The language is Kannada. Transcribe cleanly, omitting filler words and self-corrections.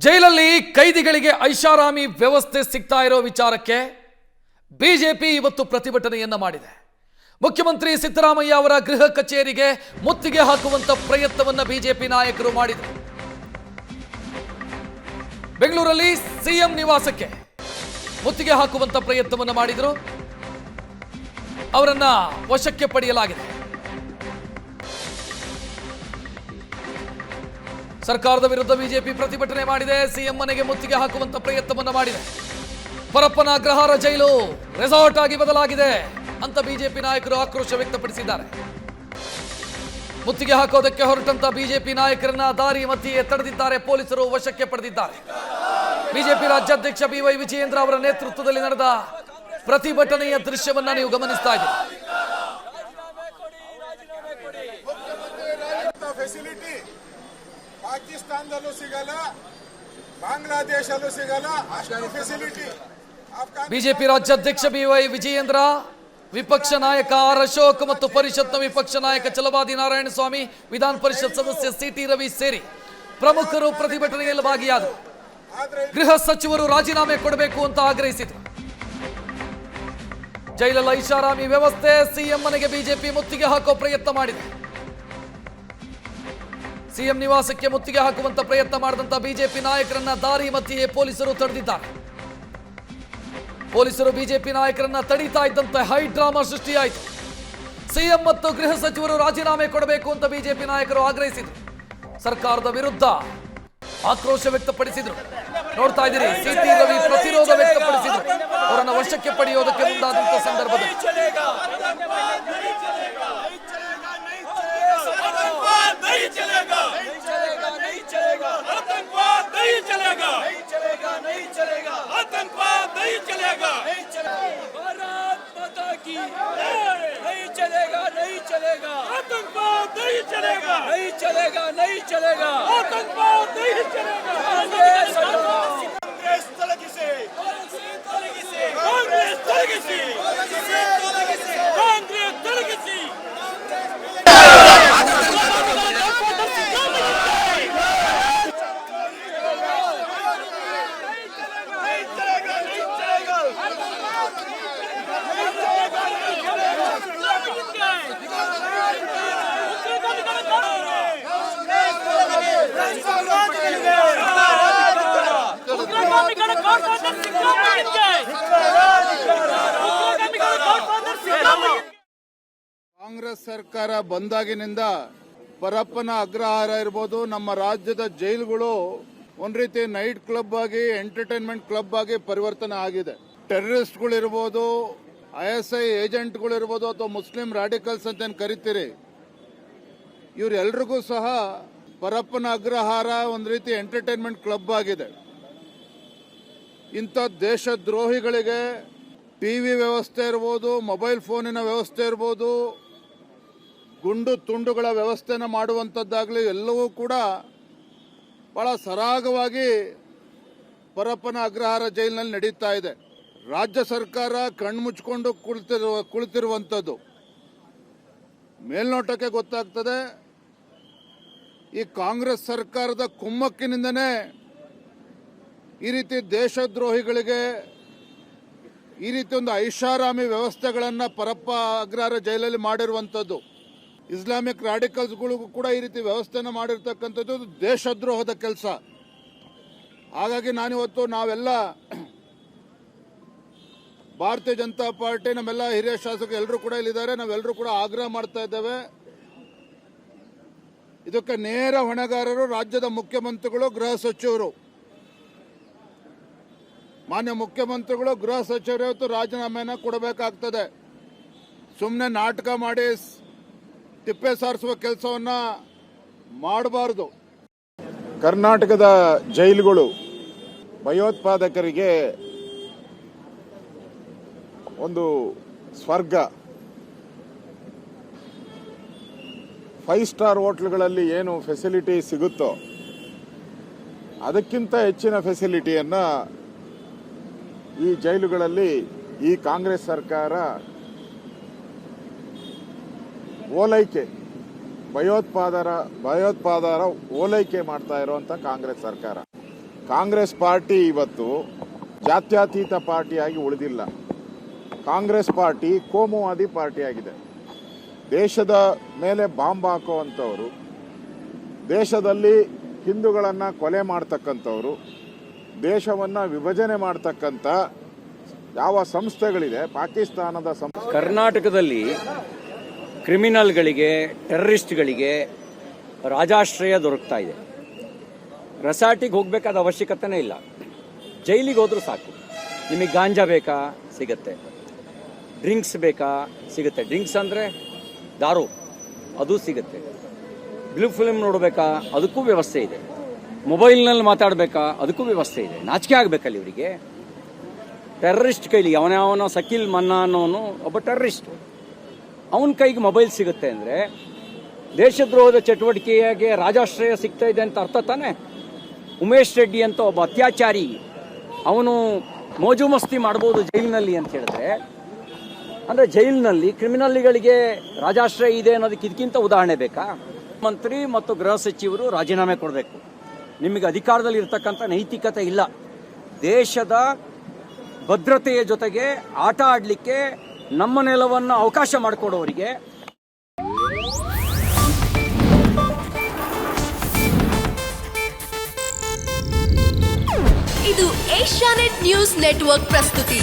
ಜೈಲಲ್ಲಿ ಕೈದಿಗಳಿಗೆ ಐಷಾರಾಮಿ ವ್ಯವಸ್ಥೆ ಸಿಗ್ತಾ ಇರೋ ವಿಚಾರಕ್ಕೆ ಬಿಜೆಪಿ ಇವತ್ತು ಪ್ರತಿಭಟನೆಯನ್ನ ಮಾಡಿದೆ. ಮುಖ್ಯಮಂತ್ರಿ ಸಿದ್ದರಾಮಯ್ಯ ಅವರ ಗೃಹ ಕಚೇರಿಗೆ ಮುತ್ತಿಗೆ ಹಾಕುವಂತ ಪ್ರಯತ್ನವನ್ನ ಬಿಜೆಪಿ ನಾಯಕರು ಮಾಡಿದರು. ಬೆಂಗಳೂರಲ್ಲಿ ಸಿಎಂ ನಿವಾಸಕ್ಕೆ ಮುತ್ತಿಗೆ ಹಾಕುವಂತ ಪ್ರಯತ್ನವನ್ನ ಮಾಡಿದರು. ಅವರನ್ನ ವಶಕ್ಕೆ ಪಡೆಯಲಾಗಿದೆ. ಸರ್ಕಾರದ ವಿರುದ್ಧ ಬಿಜೆಪಿ ಪ್ರತಿಭಟನೆ ಮಾಡಿದೆ. ಸಿಎಂ ಮನೆಗೆ ಮುತ್ತಿಗೆ ಹಾಕುವಂತ ಪ್ರಯತ್ನವನ್ನ ಮಾಡಿದೆ. ಪರಪ್ಪನ ಅಗ್ರಹಾರ ಜೈಲು ರೆಸಾರ್ಟ್ ಆಗಿ ಬದಲಾಗಿದೆ ಅಂತ ಬಿಜೆಪಿ ನಾಯಕರು ಆಕ್ರೋಶ ವ್ಯಕ್ತಪಡಿಸಿದ್ದಾರೆ. ಮುತ್ತಿಗೆ ಹಾಕೋದಕ್ಕೆ ಹೊರಟಂತ ಬಿಜೆಪಿ ನಾಯಕರನ್ನ ದಾರಿ ಮಧ್ಯೆ ತಡೆದಿದ್ದಾರೆ. ಪೊಲೀಸರು ವಶಕ್ಕೆ ಪಡೆದಿದ್ದಾರೆ. ಬಿಜೆಪಿ ರಾಜ್ಯಾಧ್ಯಕ್ಷ ಬಿವೈ ವಿಜಯೇಂದ್ರ ಅವರ ನೇತೃತ್ವದಲ್ಲಿ ನಡೆದ ಪ್ರತಿಭಟನೆಯ ದೃಶ್ಯವನ್ನ ನೀವು ಗಮನಿಸ್ತಾ ಇದ್ದೀರಿ. ಪಾಕಿಸ್ತಾನದಲ್ಲೂ ಸಿಗಲ್ಲ, ಬಾಂಗ್ಲಾದೇಶಲ್ಲೂ ಸಿಗಲ್ಲ ಅಷ್ಟು ಫೆಸಿಲಿಟಿ. ಬಿಜೆಪಿ ರಾಜ್ಯಾಧ್ಯಕ್ಷ ಬಿವೈ ವಿಜಯೇಂದ್ರ, ವಿಪಕ್ಷ ನಾಯಕ ಆರ್ ಅಶೋಕ್ ಮತ್ತು ಪರಿಷತ್ನ ವಿಪಕ್ಷ ನಾಯಕ ಛಲವಾದಿ ನಾರಾಯಣ ಸ್ವಾಮಿ, ವಿಧಾನ ಪರಿಷತ್ ಸದಸ್ಯ ಸಿಟಿ ರವಿ ಸೇರಿ ಪ್ರಮುಖರು ಪ್ರತಿಭಟನೆಯಲ್ಲಿ ಭಾಗಿಯಾದರು. ಗೃಹ ಸಚಿವರು ರಾಜೀನಾಮೆ ಕೊಡಬೇಕು ಅಂತ ಆಗ್ರಹಿಸಿದರು. ಜೈಲಲ್ಲಿ ಐಷಾರಾಮಿ ವ್ಯವಸ್ಥೆ, ಸಿಎಂ ಮನೆಗೆ ಬಿಜೆಪಿ ಮುತ್ತಿಗೆ ಹಾಕೋ ಪ್ರಯತ್ನ ಮಾಡಿದೆ. ಸಿಎಂ ನಿವಾಸಕ್ಕೆ ಮುತ್ತಿಗೆ ಹಾಕುವಂತ ಪ್ರಯತ್ನ ಮಾಡಿದಂತ ಬಿಜೆಪಿ ನಾಯಕರನ್ನ ದಾರಿ ಮಧ್ಯೆ ಪೊಲೀಸರು ತಡೆದಿದ್ದಾರೆ. ಪೊಲೀಸರು ಬಿಜೆಪಿ ನಾಯಕರನ್ನ ತಡೀತಾ ಇದ್ದಂತೆ ಹೈ ಡ್ರಾಮಾ ಸೃಷ್ಟಿಯಾಯಿತು. ಸಿಎಂ ಮತ್ತು ಗೃಹ ಸಚಿವರು ರಾಜೀನಾಮೆ ಕೊಡಬೇಕು ಅಂತ ಬಿಜೆಪಿ ನಾಯಕರು ಆಗ್ರಹಿಸಿದರು. ಸರ್ಕಾರದ ವಿರುದ್ಧ ಆಕ್ರೋಶ ವ್ಯಕ್ತಪಡಿಸಿದ್ರು. ನೋಡ್ತಾ ಇದ್ದೀರಿ, ಸಿಟಿ ರವಿ ಪ್ರತಿರೋಧ ವ್ಯಕ್ತಪಡಿಸಿದ್ರು. ಅವರನ್ನು ವಶಕ್ಕೆ ಪಡೆಯೋದಕ್ಕೆ ಮುಂದಾದಂತ ಸಂದರ್ಭದಲ್ಲಿ ಕಾಂಗ್ರೆಸ್ ಸರ್ಕಾರ ಬಂದಾಗಿನಿಂದ ಪರಪ್ಪನ ಅಗ್ರಹಾರ ಇರ್ಬೋದು, ನಮ್ಮ ರಾಜ್ಯದ ಜೈಲುಗಳು ಒಂದ್ ರೀತಿ ನೈಟ್ ಕ್ಲಬ್ ಆಗಿ, ಎಂಟರ್ಟೈನ್ಮೆಂಟ್ ಕ್ಲಬ್ ಆಗಿ ಪರಿವರ್ತನೆ ಆಗಿದೆ. ಟೆರರಿಸ್ಟ್ಗಳಿರ್ಬೋದು, ISI ಏಜೆಂಟ್ಗಳಿರ್ಬೋದು, ಅಥವಾ ಮುಸ್ಲಿಂ ರಾಡಿಕಲ್ಸ್ ಅಂತ ಕರಿತೀರಿ, ಇವರೆಲ್ರಿಗೂ ಸಹ ಪರಪ್ಪನ ಅಗ್ರಹಾರ ಒಂದ್ ರೀತಿ ಎಂಟರ್ಟೈನ್ಮೆಂಟ್ ಕ್ಲಬ್ ಆಗಿದೆ. ಇಂಥ ದೇಶದ್ರೋಹಿಗಳಿಗೆ ಟಿವಿ ವ್ಯವಸ್ಥೆ ಇರ್ಬೋದು, ಮೊಬೈಲ್ ಫೋನಿನ ವ್ಯವಸ್ಥೆ ಇರ್ಬೋದು, ಗುಂಡು ತುಂಡುಗಳ ವ್ಯವಸ್ಥೆನ ಮಾಡುವಂಥದ್ದಾಗಲಿ ಎಲ್ಲವೂ ಕೂಡ ಬಹಳ ಸರಾಗವಾಗಿ ಪರಪ್ಪನ ಅಗ್ರಹಾರ ಜೈಲಿನಲ್ಲಿ ನಡೀತಾ ಇದೆ. ರಾಜ್ಯ ಸರ್ಕಾರ ಕಣ್ಮುಚ್ಕೊಂಡು ಕುಳಿತಿರುವಂಥದ್ದು ಮೇಲ್ನೋಟಕ್ಕೆ ಗೊತ್ತಾಗ್ತದೆ. ಈ ಕಾಂಗ್ರೆಸ್ ಸರ್ಕಾರದ ಕುಮ್ಮಕ್ಕಿನಿಂದನೇ ಈ ರೀತಿ ದೇಶದ್ರೋಹಿಗಳಿಗೆ ಈ ರೀತಿ ಒಂದು ಐಷಾರಾಮಿ ವ್ಯವಸ್ಥೆಗಳನ್ನು ಪರಪ್ಪ ಅಗ್ರಹಾರ ಜೈಲಲ್ಲಿ ಮಾಡಿರುವಂಥದ್ದು. ಇಸ್ಲಾಮಿಕ್ ರಾಡಿಕಲ್ಸ್ಗಳಿಗೂ ಕೂಡ ಈ ರೀತಿ ವ್ಯವಸ್ಥೆನ ಮಾಡಿರ್ತಕ್ಕಂಥದ್ದು ದೇಶದ್ರೋಹದ ಕೆಲಸ. ಹಾಗಾಗಿ ನಾನಿವತ್ತು ನಾವೆಲ್ಲ ಭಾರತೀಯ ಜನತಾ ಪಾರ್ಟಿ, ನಮ್ಮೆಲ್ಲ ಹಿರಿಯ ಶಾಸಕರು ಎಲ್ಲರೂ ಕೂಡ ಇಲ್ಲಿದ್ದಾರೆ, ನಾವೆಲ್ಲರೂ ಕೂಡ ಆಗ್ರಹ ಮಾಡ್ತಾ ಇದ್ದೇವೆ. ಇದಕ್ಕೆ ನೇರ ಹೊಣೆಗಾರರು ರಾಜ್ಯದ ಮುಖ್ಯಮಂತ್ರಿಗಳು, ಗೃಹ ಸಚಿವರು. ಮಾನ್ಯ ಮುಖ್ಯಮಂತ್ರಿಗಳು, ಗೃಹ ಸಚಿವರು ಇವತ್ತು ರಾಜೀನಾಮೆನ ಕೊಡಬೇಕಾಗ್ತದೆ. ಸುಮ್ಮನೆ ನಾಟಕ ಮಾಡಿ ತಿಪ್ಪೆ ಸಾರಿಸುವ ಕೆಲಸವನ್ನ ಮಾಡಬಾರದು. ಕರ್ನಾಟಕದ ಜೈಲುಗಳು ಭಯೋತ್ಪಾದಕರಿಗೆ ಒಂದು ಸ್ವರ್ಗ. 5 ಸ್ಟಾರ್ ಹೋಟ್ಲ್ಗಳಲ್ಲಿ ಏನು ಫೆಸಿಲಿಟಿ ಸಿಗುತ್ತೋ ಅದಕ್ಕಿಂತ ಹೆಚ್ಚಿನ ಫೆಸಿಲಿಟಿಯನ್ನು ಈ ಜೈಲುಗಳಲ್ಲಿ ಈ ಕಾಂಗ್ರೆಸ್ ಸರ್ಕಾರ ಓಲೈಕೆ ಭಯೋತ್ಪಾದರ ಓಲೈಕೆ ಮಾಡ್ತಾ ಇರುವಂತ ಕಾಂಗ್ರೆಸ್ ಸರ್ಕಾರ. ಕಾಂಗ್ರೆಸ್ ಪಾರ್ಟಿ ಇವತ್ತು ಜಾತ್ಯತೀತ ಪಾರ್ಟಿಯಾಗಿ ಉಳಿದಿಲ್ಲ. ಕಾಂಗ್ರೆಸ್ ಪಾರ್ಟಿ ಕೋಮುವಾದಿ ಪಾರ್ಟಿಯಾಗಿದೆ. ದೇಶದ ಮೇಲೆ ಬಾಂಬ್ ಹಾಕುವಂಥವ್ರು, ದೇಶದಲ್ಲಿ ಹಿಂದೂಗಳನ್ನು ಕೊಲೆ ಮಾಡ್ತಕ್ಕಂಥವ್ರು, ದೇಶವನ್ನು ವಿಭಜನೆ ಮಾಡ್ತಕ್ಕಂಥ ಯಾವ ಸಂಸ್ಥೆಗಳಿದೆ, ಪಾಕಿಸ್ತಾನದ ಕರ್ನಾಟಕದಲ್ಲಿ ಕ್ರಿಮಿನಲ್ಗಳಿಗೆ, ಟೆರರಿಸ್ಟ್ಗಳಿಗೆ ರಾಜಾಶ್ರಯ ದೊರಕ್ತಾ ಇದೆ. ರೆಸಾರ್ಟಿಗೆ ಹೋಗಬೇಕಾದ ಅವಶ್ಯಕತೆನೇ ಇಲ್ಲ, ಜೈಲಿಗೆ ಹೋದ್ರೂ ಸಾಕು. ನಿಮಗೆ ಗಾಂಜಾ ಬೇಕಾ, ಸಿಗುತ್ತೆ. ಡ್ರಿಂಕ್ಸ್ ಬೇಕಾ, ಸಿಗುತ್ತೆ. ಡ್ರಿಂಕ್ಸ್ ಅಂದರೆ ದಾರು, ಅದು ಸಿಗುತ್ತೆ. ಬ್ಲೂ ಫಿಲ್ಮ್ ನೋಡಬೇಕಾ, ಅದಕ್ಕೂ ವ್ಯವಸ್ಥೆ ಇದೆ. ಮೊಬೈಲ್ನಲ್ಲಿ ಮಾತಾಡಬೇಕಾ, ಅದಕ್ಕೂ ವ್ಯವಸ್ಥೆ ಇದೆ. ನಾಚಿಕೆ ಆಗಬೇಕಲ್ಲ ಇವರಿಗೆ. ಟೆರರಿಸ್ಟ್ ಕೈಲಿ, ಅವನವನೋ ಸಕೀಲ್ ಮನ್ನಾ ಅನ್ನೋನು ಒಬ್ಬ ಟೆರರಿಸ್ಟ್, ಅವನ ಕೈಗೆ ಮೊಬೈಲ್ ಸಿಗುತ್ತೆ ಅಂದರೆ ದೇಶದ್ರೋಹದ ಚಟುವಟಿಕೆಯಾಗೆ ರಾಜಾಶ್ರಯ ಸಿಗ್ತಾ ಇದೆ ಅಂತ ಅರ್ಥ ತಾನೆ. ಉಮೇಶ್ ರೆಡ್ಡಿ ಅಂತ ಒಬ್ಬ ಅತ್ಯಾಚಾರಿ, ಅವನು ಮೋಜು ಮಸ್ತಿ ಮಾಡ್ಬೋದು ಜೈಲಿನಲ್ಲಿ ಅಂತ ಹೇಳಿದ್ರೆ, ಅಂದರೆ ಜೈಲಿನಲ್ಲಿ ಕ್ರಿಮಿನಲ್ಗಳಿಗೆ ರಾಜಾಶ್ರಯ ಇದೆ ಅನ್ನೋದಕ್ಕೆ ಇದಕ್ಕಿಂತ ಉದಾಹರಣೆ ಬೇಕಾ? ಮಂತ್ರಿ ಮತ್ತು ಗೃಹ ಸಚಿವರು ರಾಜೀನಾಮೆ ಕೊಡಬೇಕು. ನಿಮಗೆ ಅಧಿಕಾರದಲ್ಲಿ ಇರ್ತಕ್ಕಂಥ ನೈತಿಕತೆ ಇಲ್ಲ. ದೇಶದ ಭದ್ರತೆಯ ಜೊತೆಗೆ ಆಟ ಆಡಲಿಕ್ಕೆ ನಮ್ಮ ನೆಲವನ್ನು ಅವಕಾಶ ಮಾಡಿಕೊಡೋರಿಗೆ ಇದು ಏಷ್ಯಾನೆಟ್ ನ್ಯೂಸ್ ನೆಟ್ವರ್ಕ್ ಪ್ರಸ್ತುತಿ.